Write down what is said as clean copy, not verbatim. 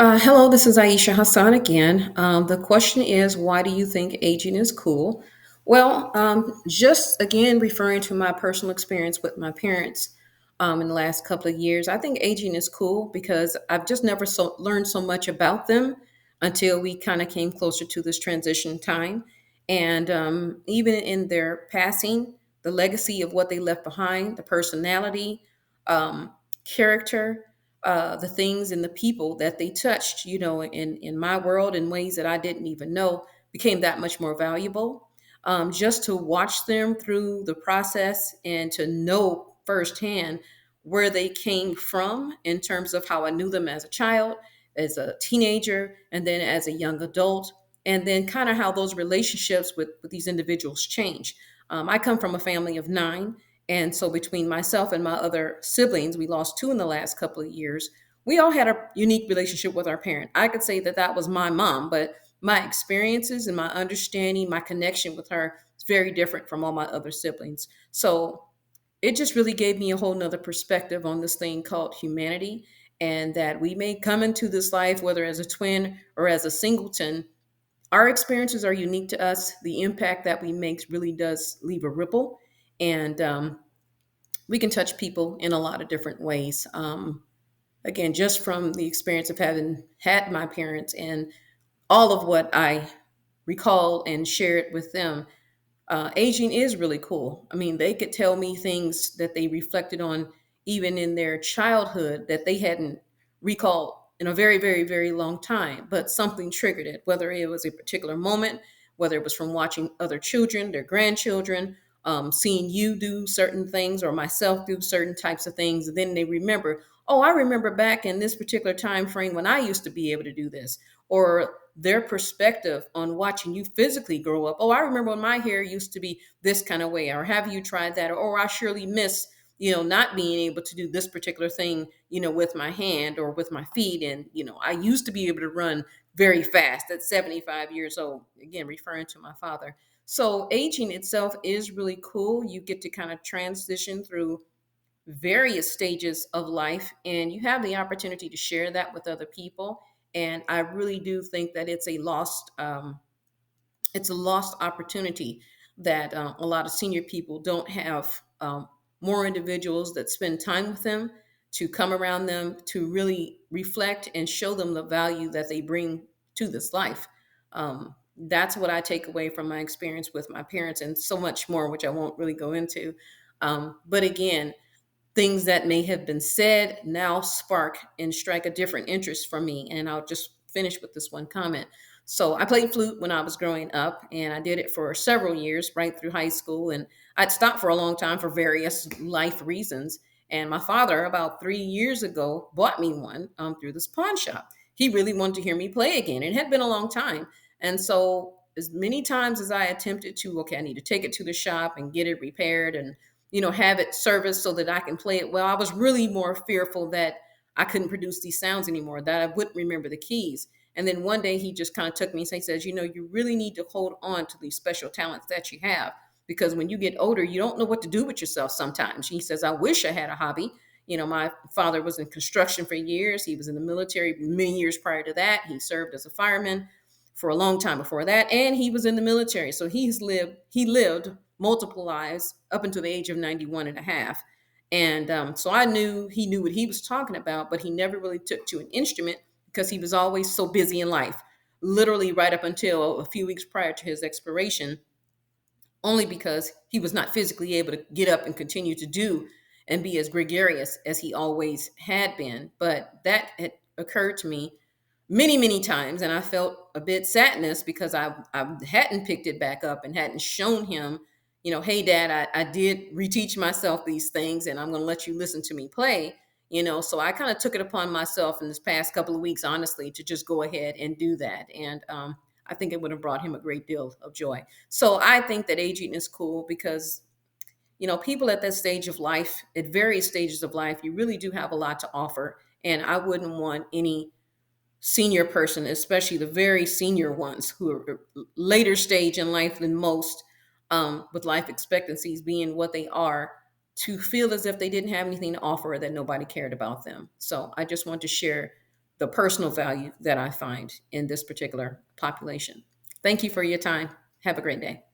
Hello, this is Ayesha Hassan again. The question is, why do you think aging is cool? Well, just again referring to my personal experience with my parents in the last couple of years, I think aging is cool because I've just never learned so much about them until we kind of came closer to this transition time. And even in their passing, the legacy of what they left behind, the personality, um, character, the things and the people that they touched, in my world in ways that I didn't even know became that much more valuable. Just to watch them through the process and to know firsthand where they came from in terms of how I knew them as a child, as a teenager, and then as a young adult, and then kind of how those relationships with these individuals change. I come from a family of nine, and so between myself and my other siblings, we lost two in the last couple of years. We all had a unique relationship with our parent. I could say that that was my mom, but my experiences and my understanding, my connection with her is very different from all my other siblings. So it just really gave me a whole nother perspective on this thing called humanity, and that we may come into this life, whether as a twin or as a singleton, our experiences are unique to us. The impact that we make really does leave a ripple. And we can touch people in a lot of different ways. Again, just from the experience of having had my parents and all of what I recall and shared with them, aging is really cool. I mean, they could tell me things that they reflected on even in their childhood that they hadn't recalled in a very, very, very long time, but something triggered it, whether it was a particular moment, whether it was from watching other children, their grandchildren, seeing you do certain things or myself do certain types of things. And then they remember, oh, I remember back in this particular time frame when I used to be able to do this, or their perspective on watching you physically grow up. Oh, I remember when my hair used to be this kind of way, or have you tried that? Or I surely miss, not being able to do this particular thing, with my hand or with my feet. And, I used to be able to run very fast at 75 years old, again, referring to my father. So aging itself is really cool. You get to kind of transition through various stages of life, and you have the opportunity to share that with other people. And I really do think that it's a lost opportunity that a lot of senior people don't have more individuals that spend time with them, to come around them, to really reflect and show them the value that they bring to this life. That's what I take away from my experience with my parents, and so much more, which I won't really go into. But again, things that may have been said now spark and strike a different interest for me. And I'll just finish with this one comment. So I played flute when I was growing up, and I did it for several years, right through high school. And I'd stopped for a long time for various life reasons. And my father, about 3 years ago, bought me one through this pawn shop. He really wanted to hear me play again. It had been a long time. And so, as many times as I attempted to, okay, I need to take it to the shop and get it repaired and have it serviced so that I can play it well. I was really more fearful that I couldn't produce these sounds anymore, that I wouldn't remember the keys. And then one day he just kind of took me and he says, you really need to hold on to these special talents that you have, because when you get older, you don't know what to do with yourself sometimes. He says, I wish I had a hobby. My father was in construction for years. He was in the military many years prior to that. He served as a fireman for a long time before that, and he was in the military. So he lived multiple lives up until the age of 91 and a half. And so I knew he knew what he was talking about, but he never really took to an instrument because he was always so busy in life, literally right up until a few weeks prior to his expiration, only because he was not physically able to get up and continue to do and be as gregarious as he always had been. But that had occurred to me many, many times, and I felt a bit sadness because I hadn't picked it back up and hadn't shown him, hey, Dad, I did reteach myself these things, and I'm going to let you listen to me play. So I kind of took it upon myself in this past couple of weeks, honestly, to just go ahead and do that. And I think it would have brought him a great deal of joy. So I think that aging is cool because, people at that stage of life, at various stages of life, you really do have a lot to offer. And I wouldn't want any senior person, especially the very senior ones who are later stage in life than most, with life expectancies being what they are, to feel as if they didn't have anything to offer or that nobody cared about them. So I just want to share the personal value that I find in this particular population. Thank you for your time. Have a great day.